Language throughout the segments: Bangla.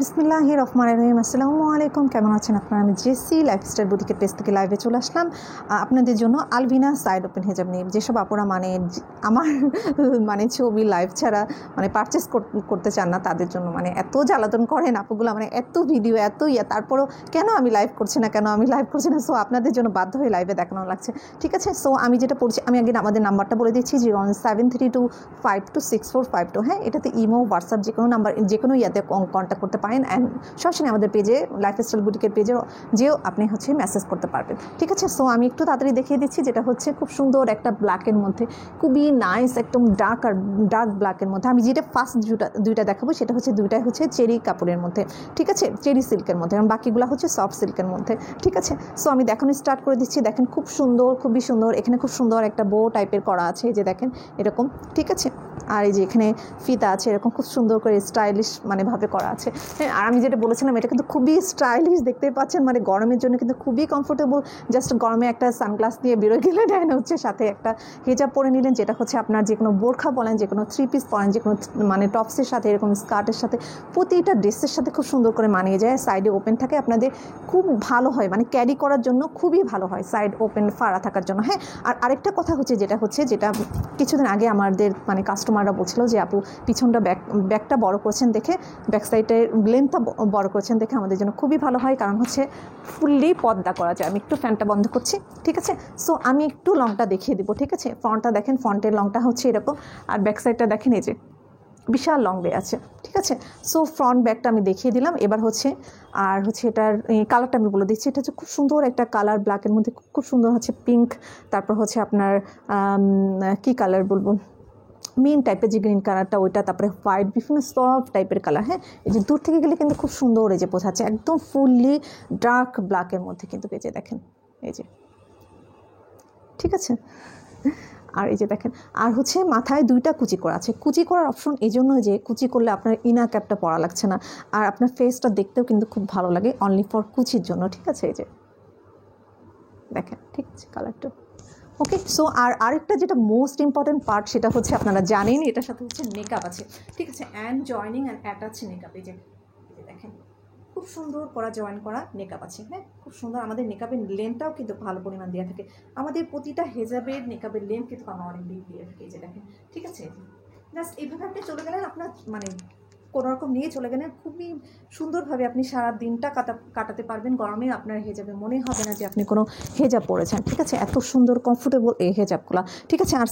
বিসমিল্লাহির রহমানির রহিম। আসসালামু আলাইকুম, কেমন আছেন আপনারা? আমি জেসি লাইফস্টাইল বুটিকের পেজ থেকে লাইভে চলে আসলাম আপনাদের জন্য আলভিনা সাইড ওপেন হিজাব নিয়ে। যেসব আপুরা আমার ছবি লাইভ ছাড়া পারচেস করতে চান না, তাদের জন্য এত জ্বালাতন করেন আপুগুলো, এত ভিডিও এত তারপরও কেন আমি লাইভ করছি না। সো আপনাদের জন্য বাধ্য হয়ে লাইভে দেখানো লাগছে, ঠিক আছে? সো আমি যেটা পড়ছি, আমি আগে আমাদের নাম্বারটা বলে দিচ্ছি, 01732526452। হ্যাঁ, এটাতে ইমো, হোয়াটসঅ্যাপ যে কোনো নাম্বার, যে কোনো কন্ট্যাক্ট করতে পারেন। অ্যান্ড সবসময় আমাদের পেজে লাইফস্টাইল বুটিকের পেজে যেও আপনি মেসেজ করতে পারবেন, ঠিক আছে? সো আমি একটু তাড়াতাড়ি দেখিয়ে দিচ্ছি, যেটা হচ্ছে খুব সুন্দর একটা ব্ল্যাকের মধ্যে, খুবই নাইস, একদম ডার্ক ব্ল্যাকের মধ্যে। আমি যেটা ফার্স্ট দুইটা দেখাবো, সেটা হচ্ছে দুইটাই হচ্ছে চেরি কাপড়ের মধ্যে, ঠিক আছে? চেরি সিল্কের মধ্যে, এবং বাকিগুলো হচ্ছে সফট সিল্কের মধ্যে, ঠিক আছে? সো আমি দেখানো স্টার্ট করে দিচ্ছি। দেখেন খুব সুন্দর, খুবই সুন্দর। এখানে খুব সুন্দর একটা বো টাইপের করা আছে, এই যে দেখেন এরকম, ঠিক আছে? আর এই যে এখানে ফিতা আছে, এরকম খুব সুন্দর করে স্টাইলিশ ভাবে করা আছে। হ্যাঁ, আর আমি যেটা বলেছিলাম, এটা কিন্তু খুবই স্টাইলিশ, দেখতেই পাচ্ছেন। গরমের জন্য কিন্তু খুবই কমফোর্টেবল। জাস্ট গরমে একটা সানগ্লাস দিয়ে বেরোয় গেলে দেন হচ্ছে, সাথে একটা হিজাব পরে নিলেন, যেটা হচ্ছে আপনার যে কোনো বোরখা বলেন, যে কোনো থ্রি পিস পরেন, যে কোনো টপসের সাথে, এরকম স্কার্টের সাথে, প্রতিটা ড্রেসের সাথে খুব সুন্দর করে মানিয়ে যায়। সাইডে ওপেন থাকে, আপনাদের খুব ভালো হয়, ক্যারি করার জন্য খুবই ভালো হয়, সাইড ওপেন ফাড়া থাকার জন্য। হ্যাঁ, আর আরেকটা কথা হচ্ছে, যেটা কিছুদিন আগে আমাদের কাস্টমাররা বলছিল যে আপু, পিছনটা ব্যাকটা বড় করেছেন দেখে, ব্যাক সাইডের লেন্থটা বড় করেছেন দেখে আমাদের জন্য খুবই ভালো হয়, কারণ হচ্ছে ফুললি পর্দা করা যায়। আমি একটু ফ্যানটা বন্ধ করছি, ঠিক আছে? সো আমি একটু লংটা দেখিয়ে দিব, ঠিক আছে? ফ্রন্টটা দেখেন, ফ্রন্টের লংটা হচ্ছে এরকম, আর ব্যাক সাইডটা দেখেন, এই যে বিশাল লং বে আছে, ঠিক আছে? সো ফ্রন্ট ব্যাকটা আমি দেখিয়ে দিলাম। এবার হচ্ছে এটার কালারটা আমি বলে দিচ্ছি। এটা হচ্ছে খুব সুন্দর একটা কালার, ব্ল্যাকের মধ্যে খুব সুন্দর হচ্ছে পিঙ্ক, তারপর হচ্ছে আপনার কি কালার বলবো, মেন টাইপের যে গ্রিন কালারটা ওইটা, তারপরে হোয়াইট, বিভিন্ন সফট টাইপের কালার। হ্যাঁ, এই যে দূর থেকে গেলে কিন্তু খুব সুন্দর এই যে বোঝাচ্ছে, একদম ফুললি ডার্ক ব্ল্যাকের মধ্যে কিন্তু, এই যে দেখেন, এই যে, ঠিক আছে? আর এই যে দেখেন, আর হচ্ছে মাথায় দুইটা কুচি করা আছে। কুচি করার অপশন এই জন্য যে কুচি করলে আপনার ইনার ক্যাপটা পরা লাগছে না, আর আপনার ফেসটা দেখতেও কিন্তু খুব ভালো লাগে, অনলি ফর কুচির জন্য, ঠিক আছে? এই যে দেখেন, ঠিক আছে কালারটা। ওকে, সো আরেকটা যেটা মোস্ট ইম্পর্টেন্ট পার্ট, সেটা হচ্ছে আপনারা জানেন, এটার সাথে হচ্ছে মেকআপ আছে, ঠিক আছে? And joining and attach makeup, এই যে দেখেন খুব সুন্দর করা জয়েন করা মেকআপ আছে। হ্যাঁ, খুব সুন্দর। আমাদের মেকআপের লেন্থটাও কিন্তু ভালো পরিমাণ দেওয়া থাকে। আমাদের প্রতিটা হেজাবের মেকআপের লেন্থ কিন্তু আমরা অনেক বেশি দিয়ে থাকি, এই যে দেখেন, ঠিক আছে? জাস্ট এইভাবে আপনি চলে গেলেন, আপনার কোনোরকম নিয়ে চলে গেলেন, খুবই সুন্দরভাবে আপনি সারা দিনটা কাটাতে পারবেন। গরমে আপনার হেজাবে মনে হবে না যে আপনি কোনো হেজাব পরেছেন, ঠিক আছে? এত সুন্দর কমফোর্টেবল এই হেজাবগুলো, ঠিক আছে? আর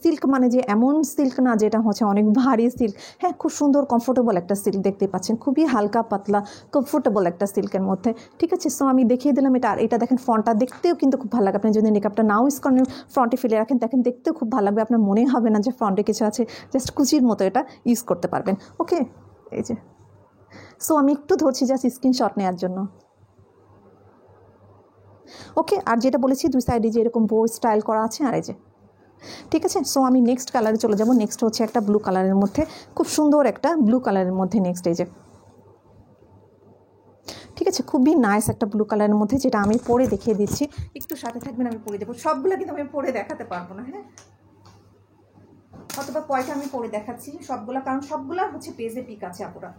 সিল্ক যে এমন সিল্ক না যেটা হচ্ছে অনেক ভারী সিল্ক। হ্যাঁ, খুব সুন্দর কমফোর্টেবল একটা সিল্ক দেখতে পাচ্ছেন, খুবই হালকা পাতলা কমফোর্টেবল একটা সিল্কের মধ্যে, ঠিক আছে? সো আমি দেখিয়ে দিলাম এটা। আর এটা দেখেন, ফ্রন্টটা দেখতেও কিন্তু খুব ভালো লাগে। আপনি যদি মেকআপটা নাও ইউজ করেন, ফ্রন্টে ফেলে রাখেন, দেখেন দেখতেও খুব ভালো লাগবে, আপনার মনে হবে না যে ফ্রন্টে কিছু আছে, জাস্ট কুচির মতো এটা ইউজ করতে পারবেন। ওকে, এই যে, সো আমি একটু ধরছি জাস্ট স্ক্রিনশট নেওয়ার জন্য। ওকে, আর যেটা বলেছি দুই সাইডে যে এরকম বো স্টাইল করা আছে, আর এই যে, ঠিক আছে? সো আমি নেক্সট কালারে চলে যাব। নেক্সট হচ্ছে একটা ব্লু কালারের মধ্যে, খুব সুন্দর একটা ব্লু কালারের মধ্যে নেক্সট, এই যে, ঠিক আছে? খুবই নাইস একটা ব্লু কালারের মধ্যে, যেটা আমি পরে দেখিয়ে দিচ্ছি। একটু সাথে থাকবেন, আমি পরে দেবো। সবগুলো কিন্তু আমি পরে দেখাতে পারবো না, হ্যাঁ, অথবা কয়টা আমি পরে দেখাচ্ছি সবগুলা, কারণ সবগুলা হচ্ছে পেজে পিক আছে আপুরা।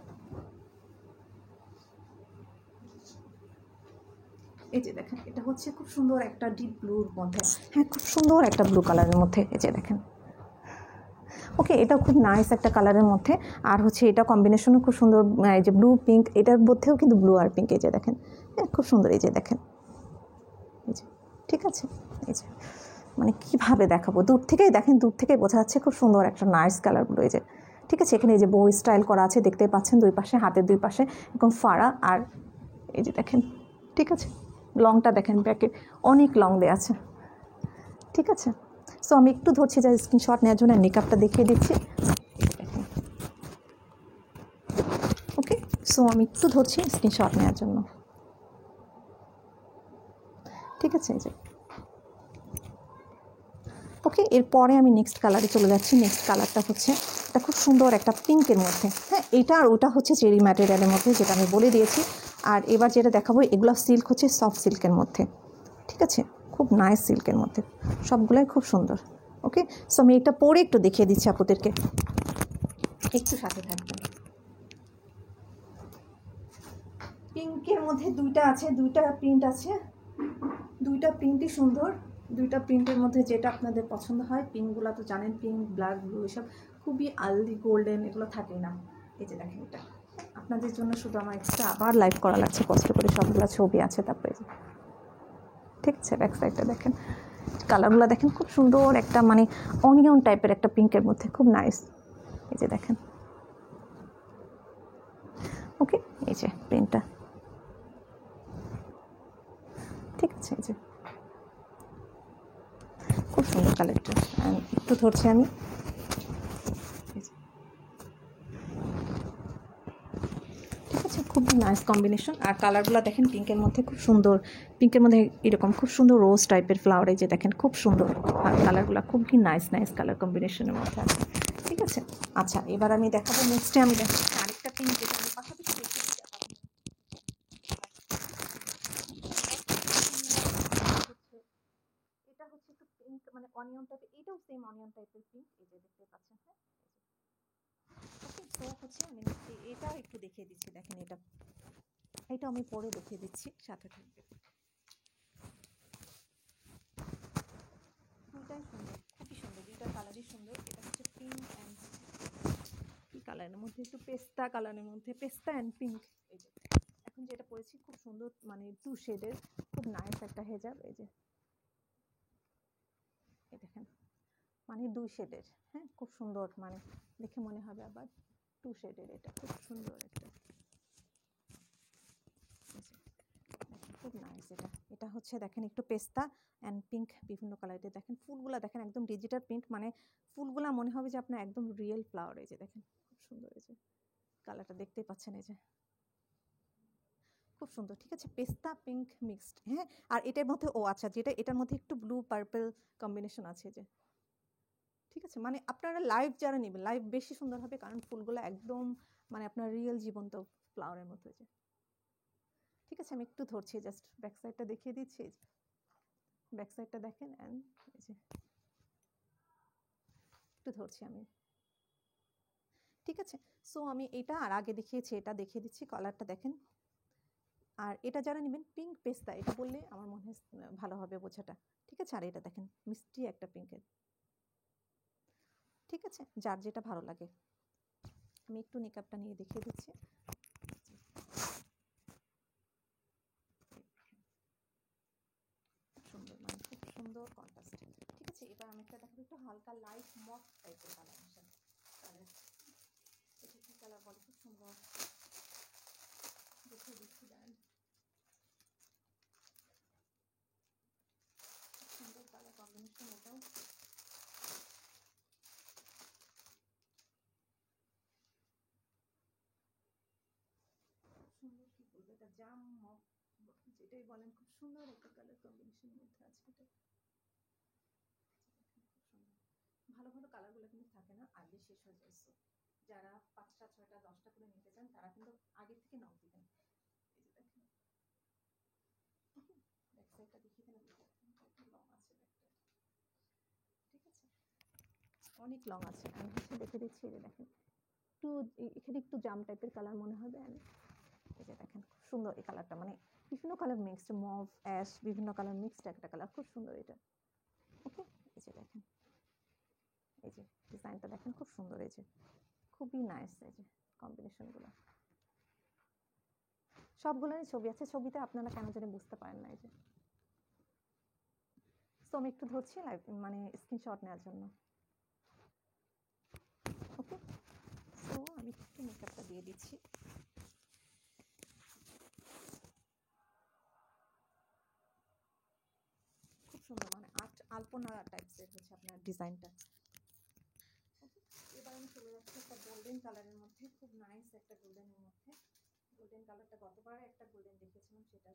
এই যে দেখেন, এটা হচ্ছে খুব সুন্দর একটা ডিপ ব্লুর মধ্যে। হ্যাঁ, খুব সুন্দর একটা ব্লু কালারের মধ্যে, এই যে দেখেন। ওকে, এটা খুব নাইস একটা কালারের মধ্যে। আর হচ্ছে এটা কম্বিনেশনও খুব সুন্দর, এই যে ব্লু পিঙ্ক, এটার মধ্যেও কিন্তু ব্লু আর পিঙ্ক, এই যে দেখেন। হ্যাঁ, খুব সুন্দর, এই যে দেখেন, এই যে, ঠিক আছে? এই যে কীভাবে দেখাবো, দূর থেকেই দেখেন, দূর থেকেই বোঝা যাচ্ছে খুব সুন্দর একটা নাইস কালার ব্লু, এই যে, ঠিক আছে? এখানে এই যে বো স্টাইল করা আছে, দেখতে পাচ্ছেন, দুই পাশে, হাতের দুই পাশে এরকম ফাড়া। আর এই যে দেখেন, ঠিক আছে? লংটা দেখেন, ব্যাকে অনেক লং দেওয়া আছে, ঠিক আছে? সো আমি একটু ধরছি যে স্ক্রিনশট নেওয়ার জন্য, মেকআপটা দেখিয়ে দিচ্ছি। ওকে, সো আমি একটু ধরছি স্ক্রিনশট নেওয়ার জন্য, ঠিক আছে? এই যে, ওকে, এরপরে আমি নেক্সট কালারে চলে যাচ্ছি। নেক্সট কালারটা হচ্ছে এটা খুব সুন্দর একটা পিঙ্কের মধ্যে। হ্যাঁ, এটা আর ওটা হচ্ছে চেরি ম্যাটেরিয়ালের মধ্যে, যেটা আমি বলে দিয়েছি। আর এবার যেটা দেখাবো, এগুলো সিল্ক হচ্ছে সফট সিল্কের মধ্যে, ঠিক আছে? খুব নাইস সিল্কের মধ্যে, সবগুলোই খুব সুন্দর। ওকে, সো আমি এটা পরে একটু দেখিয়ে দিচ্ছি আপনাদেরকে, একটু সাথে থাকবেন। পিঙ্কের মধ্যে দুইটা আছে, দুইটা প্রিন্ট আছে, দুইটা প্রিন্টই সুন্দর। দুইটা প্রিন্টের মধ্যে যেটা আপনাদের পছন্দ হয়, পিঙ্কগুলো তো জানেন, পিঙ্ক, ব্ল্যাক, ব্লু এসব খুবই আলদি গোল্ডেন, এগুলো থাকেই না। এই যে দেখেন, এটা আপনাদের জন্য শুধু আমার এক্সট্রা আবার লাইভ করা লাগছে কষ্ট করে, সবগুলো ছবি আছে। তারপরে ঠিক আছে, ব্যাক সাইডটা দেখেন, কালারগুলো দেখেন, খুব সুন্দর একটা মানে অনিয়ন টাইপের একটা পিঙ্কের মধ্যে, খুব নাইস। এই যে দেখেন, ওকে, এই যে প্রিন্টটা, ঠিক আছে, এই যে খুব সুন্দর কালারটা। একটু ধরছি আমি, ঠিক আছে, খুব নাইস কম্বিনেশন। আর কালারগুলো দেখেন, পিঙ্কের মধ্যে খুব সুন্দর, পিঙ্কের মধ্যে এরকম খুব সুন্দর রোজ টাইপের ফ্লাওয়ার, এই যে দেখেন খুব সুন্দর। আর কালারগুলো খুবই নাইস নাইস কালার কম্বিনেশনের মধ্যে আছে, ঠিক আছে। আচ্ছা, এবার আমি দেখাবো, নেক্সটে আমি দেখাচ্ছি আরেকটা পিঙ্ক, যেটা আমি পাশাপাশি দেখেছি। এটা হচ্ছে একটু পিঙ্ক মানে অনিয়ন টাইপের, এটাও সেম অনিয়ন টাইপের পিঙ্ক, এই যে দেখতে পাচ্ছেন, হ্যাঁ। ওকে, তো হচ্ছে আমি এটা একটু দেখিয়ে দিচ্ছি, দেখেন এটা, এটা আমি পরে দেখিয়ে দিচ্ছি, সাথে থাকবে। দুইটাই সুন্দর, খুবই সুন্দর, দুইটা কালারই সুন্দর। এটা হচ্ছে পিঙ্ক অ্যান্ড কি কালারের মধ্যে, একটু পেস্তা কালারের মধ্যে, পেস্তা অ্যান্ড পিঙ্ক। এই যে এখন যেটা পরেছি খুব সুন্দর, মানে টু শেডের, খুব নাইস একটা হেজাব। এই যে এই দেখেন, মানে দুই শেডের, হ্যাঁ, খুব সুন্দর, মানে দেখে মনে হবে আবার টু শেডের, এটা খুব সুন্দর একটা, খুব নাইস। এটা এটা হচ্ছে দেখেন একটু পেস্তা অ্যান্ড পিঙ্ক বিভিন্ন কালারের, দেখেন ফুলগুলা দেখেন একদম ডিজিটাল প্রিন্ট, মানে ফুলগুলা মনে হবে যে আপনার একদম রিয়েল ফ্লাওয়ার। এই যে দেখেন খুব সুন্দর, এই যে কালারটা দেখতেই পাচ্ছেন, এই যে খুব সুন্দর, ঠিক আছে, পেস্তা পিঙ্ক মিক্সড, হ্যাঁ। আর এটার মধ্যে ও আচ্ছা, যেটা এটার মধ্যে একটু ব্লু পার্পল কম্বিনেশন আছে, যে ঠিক আছে, মানে আপনারা লাইভ যারা নেবেন লাইভ বেশি সুন্দর হবে, কারণ ফুলগুলো একদম মানে আপনার রিয়েল জীবন্ত ফ্লাওয়ারের মতো, যে ঠিক আছে। আমি একটু ধরছি, জাস্ট ব্যাক সাইডটা দেখিয়ে দিচ্ছি, ব্যাক সাইডটা দেখেন, অ্যান্ড এই যে একটু ধরছি আমি, ঠিক আছে। সো আমি এটা আর আগে দেখিয়েছি, এটা দেখিয়ে দিচ্ছি, কালারটা দেখেন। আর এটা যারা নেবেন পিঙ্ক পেস্তা, এটা বললে আমার মনে হয় ভালো হবে বোঝাটা, ঠিক আছে। আর এটা দেখেন মিষ্টি একটা পিঙ্কের, ঠিক আছে, যার যেটা ভালো লাগে। আমি একটু নিকাপটা নিয়ে দেখিয়ে দিচ্ছি, সুন্দর, মানে খুব সুন্দর কন্ট্রাস্ট, ঠিক আছে। এবার আমি একটা দেখাবো, একটু হালকা লাইট মফ টাইপের কালার আসে, কালার এটা কি কালার বলে, খুব সুন্দর দেখিয়ে দিচ্ছি, দেন সুন্দর কালার কম্বিনেশন, এটাও সুন্দর, কি বলবো, এটা জাম মফ যেটাই বলেন, খুব সুন্দর একটা কালার কম্বিনেশনের মধ্যে আছে। এটা ভালো ভালো কালারগুলো কিন্তু থাকে না, আগে শেষ হয়ে যায়। যারা 5টা 6টা 10টা করে নিতে চান, তারা কিন্তু আগে থেকে নক দিবেন। এই যে দেখেন, ব্যাক সাইডটা দেখি, এখানে কত লং আছে ব্যাকটা, ঠিক আছে, অনেক লং আছে। আমি হচ্ছে দেখে দিচ্ছি, এই যে দেখেন একটু এখানে একটু জাম টাইপের কালার মনে হবে, আমি এই যে দেখেন খুব সুন্দর এই কালারটা, মানে বিভিন্ন কালার মিক্সড, মভ অ্যাশ বিভিন্ন কালার মিক্সড একটা কালার, খুব সুন্দর এটা, ওকে। এই যে দেখেন, এই যে ডিজাইনটা দেখেন খুব সুন্দর, এই যে খুবই নাইস, এই যে কম্বিনেশনগুলো সবগুলোরই ছবি আছে, ছবিতে আপনারা কেন জানি বুঝতে পারেন না। এই যে সো আমি একটু ধরছি লাইভ, মানে স্ক্রিনশট নেওয়ার জন্য, ওকে। সো আমি একটু মেকআপটা দিয়ে দিচ্ছি, খুব সুন্দর, মানে আলপনা টাইপসের হচ্ছে আপনার ডিজাইনটা, ওকে। এবার আমি চলে যাচ্ছি একটা গোল্ডেন কালারের মধ্যে, খুব নাইস একটা গোল্ডেনের মধ্যে। গোল্ডেন কালারটা গতবার একটা গোল্ডেন দেখেছিলাম, সেটা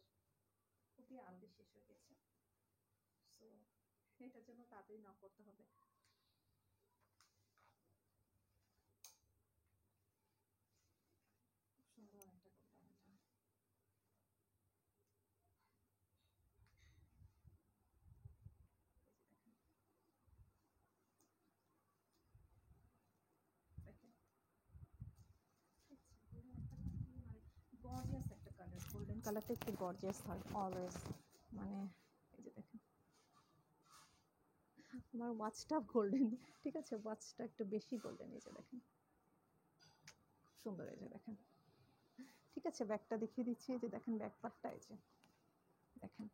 খুবই আলদি শেষ হয়ে গেছে, সো এটার জন্য তাড়াতাড়ি নক করতে হবে। খুব সুন্দর একটা গোল্ডেন, দেখেন, গর্জিয়াস একটা কালার, কালারটা একটু গর্জিয়াস হয় অলওয়েজ, মানে এই যে দেখেন আমার ওয়াচটা গোল্ডেন, ঠিক আছে, ওয়াচটা একটু বেশি গোল্ডেন, এই যে দেখেন সুন্দর, এই যে দেখেন, ঠিক আছে। ব্যাগটা দেখিয়ে দিচ্ছি, এই যে দেখেন ব্যাক পার্টটা, এই যে দেখেন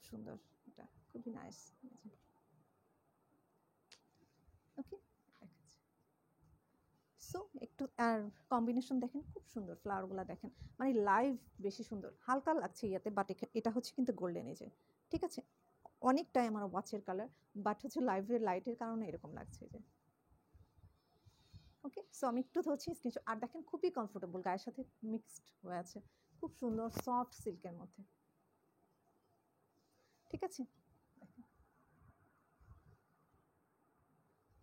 সুন্দর, এটা খুবই নাইস, ওকে দেখাচ্ছি। সো একটু আর কম্বিনেশন দেখেন খুব সুন্দর, ফ্লাওয়ারগুলো দেখেন মানে লাইভ বেশি সুন্দর, হালকা লাগছে ইয়াতে, বাট এটা হচ্ছে কিন্তু গোল্ডেন, এই যে ঠিক আছে, অনেকটাই আমার ওয়াচের কালার, বাট হচ্ছে লাইভের লাইটের কারণে এরকম লাগছে, যে ওকে। সো আমি একটু ধরছি স্ক্রিনশট, আর দেখেন খুবই কমফোর্টেবল, গায়ের সাথে মিক্সড হয়ে আছে, খুব সুন্দর সফট সিল্কের মধ্যে, ঠিক আছে,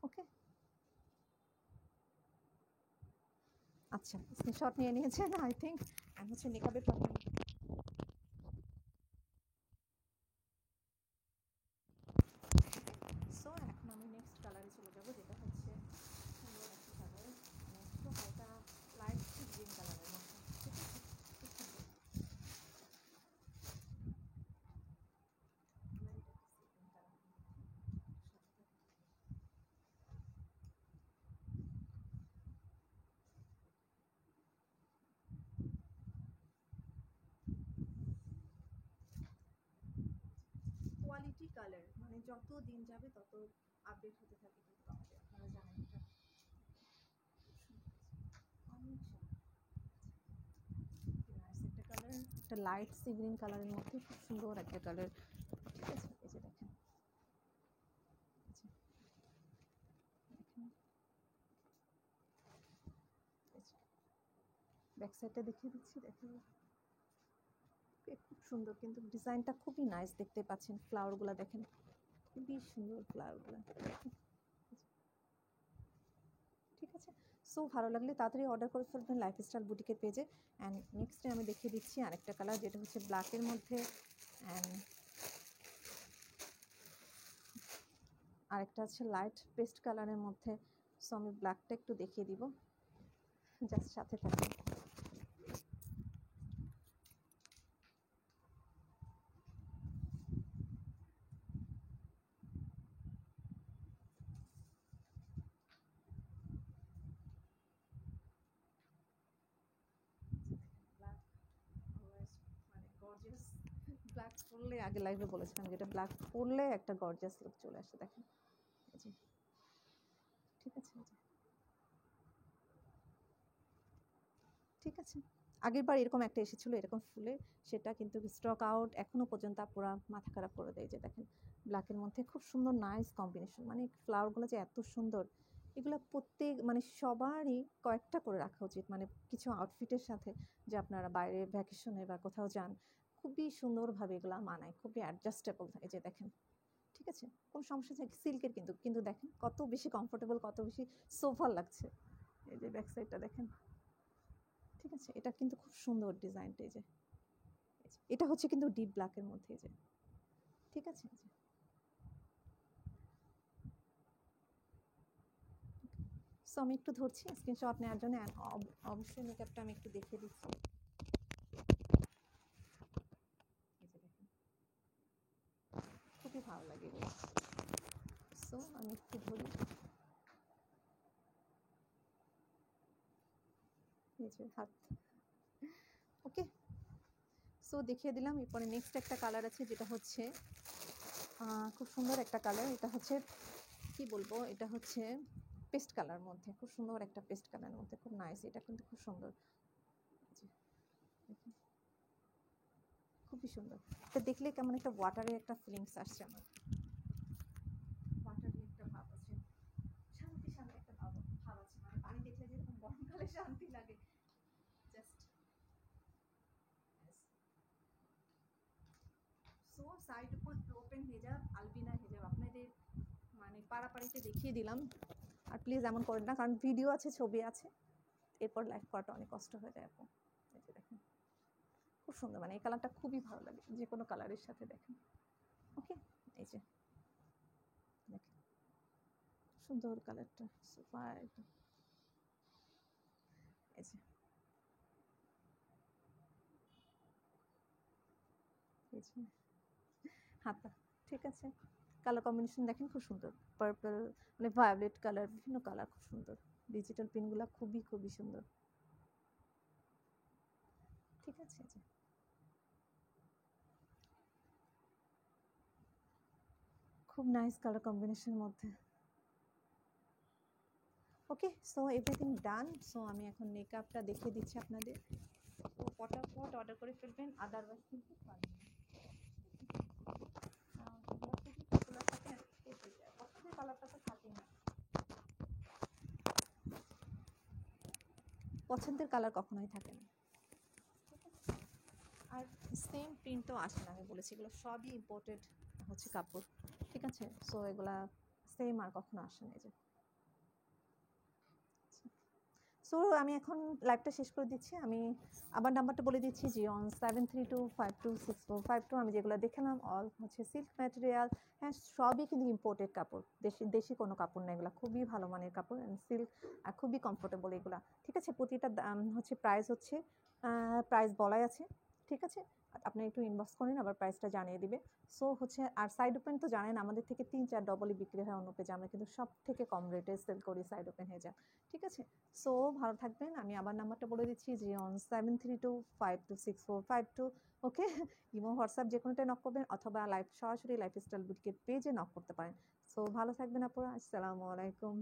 ওকে। আচ্ছা স্ক্রিনশট নিয়ে নিয়েছেন আই থিঙ্ক, আমি হচ্ছে নিকাবের পাঠান। সো এখন আমি নেক্সট কালারে চলে যাবো, যেটা হচ্ছে সুন্দর একটা কালার, একটু হালকা লাইট গ্রিন কালারের মধ্যে, ঠিক আছে, খুব সুন্দর। কোয়ালিটি কালার মানে যত দিন যাবে তত আপডেট হতে থাকে, কিন্তু আমাদের আপনারা জানেন এটা অনেক একটা কালার, একটা লাইট সি গ্রিন কালারের মধ্যে খুব সুন্দর একটা কালার, ঠিক আছে, এই যে দেখেন, ব্যাক সাইডটা দেখিয়ে দিচ্ছি, দেখেন খুব সুন্দর, কিন্তু ডিজাইনটা খুবই নাইস, দেখতে পাচ্ছেন ফ্লাওয়ারগুলো দেখেন খুবই সুন্দর ফ্লাওয়ারগুলো, ঠিক আছে। সো ভালো লাগলে তাড়াতাড়ি অর্ডার করে ফেলবেন লাইফস্টাইল বুটিকের পেজে। অ্যান্ড নেক্সটে আমি দেখিয়ে দিচ্ছি আরেকটা কালার, যেটা হচ্ছে ব্ল্যাকের মধ্যে, অ্যান্ড আরেকটা আছে লাইট পেস্ট কালারের মধ্যে। সো আমি ব্ল্যাকটা একটু দেখিয়ে দিব, জাস্ট সাথে থাকুন। মানে গর্জিয়াস ব্ল্যাক পরলে, আগে লাইভে বলেছিলাম যেটা ব্ল্যাক পরলে একটা গর্জিয়াস লুক চলে আসে, দেখেন এই যে, ঠিক আছে, ঠিক আছে। আগের বার এরকম একটা এসেছিলো এরকম ফুলে, সেটা কিন্তু স্টক আউট, এখনো পর্যন্ত পুরা মাথা খারাপ করে দেয়, যে দেখেন ব্ল্যাকের মধ্যে খুব সুন্দর নাইস কম্বিনেশন, মানে ফ্লাওয়ারগুলো যে এত সুন্দর, এগুলো প্রত্যেক মানে সবারই কয়েকটা করে রাখা উচিত, মানে কিছু আউটফিটের সাথে, যে আপনারা বাইরে ভ্যাকেশনে বা কোথাও যান, খুবই সুন্দরভাবে এগুলো মানায়, খুবই অ্যাডজাস্টেবল, এই যে দেখেন, ঠিক আছে, কোনো সমস্যা নেই, সিল্কের কিন্তু কিন্তু দেখেন কত বেশি কমফোর্টেবল, কত বেশি সোফা লাগছে, এই যে ব্যাক সাইডটা দেখেন, ঠিক আছে, এটা কিন্তু খুব সুন্দর ডিজাইনটা, এই যে এটা হচ্ছে কিন্তু ডিপ ব্ল্যাকের মধ্যে, এই যে ঠিক আছে, সো আমি একটু ধরছি স্ক্রিনশট নেওয়ার জন্য, অবশ্যই মেকআপটা আমি একটু দেখিয়ে দিচ্ছি, খুবই ভালো লাগে, সো আমি একটু ধরি, এই যে হাত, ওকে। সো দেখিয়ে দিলাম, এরপরে নেক্সট একটা কালার আছে, যেটা হচ্ছে খুব সুন্দর একটা কালার, এটা হচ্ছে কি বলবো, এটা হচ্ছে পেস্ট কালার মধ্যে, খুব সুন্দর একটা পেস্ট কালারের মধ্যে, খুব নাইস, এটা কিন্তু খুব সুন্দর, খুবই সুন্দর, এটা দেখলে কেমন একটা ওয়াটারের একটা ফিলিংস আসছে আমার, ওয়াটারের একটা ভাব আছে, শান্তি শান্তি একটা ভাব ভাব আছে, মানে পানি দেখলে যেরকম গরমকালে শান্তি লাগে, জাস্ট সো সাইড ওপেন হিজাব, আলবিনা হিজাব আপনাদের মানে পাড়াপাড়িতে দেখিয়ে দিলাম, আর প্লিজ এমন করেন না, কারণ ভিডিও আছে, ছবি আছে, এরপর লাইভ করাটা অনেক কষ্ট হয়ে যায় আপু, এই যে দেখেন খুব সুন্দর, মানে এই কালারটা খুবই ভালো লাগে যে কোনো কালারের সাথে, দেখেন ওকে, এই যে দেখেন সুন্দর কালারটা, সুপার, এই যে যে হাতা, ঠিক আছে। কালার কম্বিনেশন দেখেন খুব সুন্দর, পার্পল মানে ভায়োলেট কালার, বিভিন্ন কালার খুব সুন্দর। ডিজিটাল পিনগুলো খুবই খুবই সুন্দর, ঠিক আছে। যে খুব নাইস কালার কম্বিনেশনের মধ্যে। ওকে, সো এভরিথিং ডান। সো আমি এখন মেকআপটা দেখিয়ে দিচ্ছি আপনাদের। তো ফটাফট অর্ডার করে ফেলবেন, আদারওয়াইজ কিন্তু পারবেন না। পছন্দের কালারটা তো থাকেই না, পছন্দের কালার কখনোই থাকে না, আর সেম প্রিন্টও আসে না। আমি বলেছি এগুলো সবই ইম্পোর্টেড হচ্ছে কাপড়, ঠিক আছে। সো এগুলা সেম আর কখনো আসে না। যে সো আমি এখন লাইভটা শেষ করে দিচ্ছি। আমি আবার নাম্বারটা বলে দিচ্ছি, 0732526452। আমি যেগুলো দেখালাম অল হচ্ছে সিল্ক ম্যাটেরিয়াল। হ্যাঁ, সবই কিন্তু ইম্পোর্টেড কাপড়, দেশি দেশি কোনো কাপড় না, এগুলো খুবই ভালো মানের কাপড় অ্যান্ড সিল্ক, আর খুবই কমফোর্টেবল এগুলা, ঠিক আছে। প্রতিটা দাম হচ্ছে প্রাইস হচ্ছে প্রাইস বলাই আছে, ঠিক আছে। আপনি একটু ইনবক্স করেন, আবার প্রাইসটা জানিয়ে দিবে। সো হচ্ছে আর সাইড ওপেন তো জানেন আমাদের থেকে 3-4 ডবলই বিক্রি হয় অন্য পেজে, আমরা কিন্তু সব থেকে কম রেটে সেল করি সাইড ওপেন হয়ে যায়, ঠিক আছে। সো ভালো থাকবেন। আমি আবার নাম্বারটা বলে দিচ্ছি, 0732526452। ওকে, ইমো হোয়াটসঅ্যাপ যে কোনোটাই নক করবেন, অথবা সরাসরি লাইফস্টাইল বুটিকের পেজে নক করতে পারেন। সো ভালো থাকবেন আপুরা, আসসালামু আলাইকুম।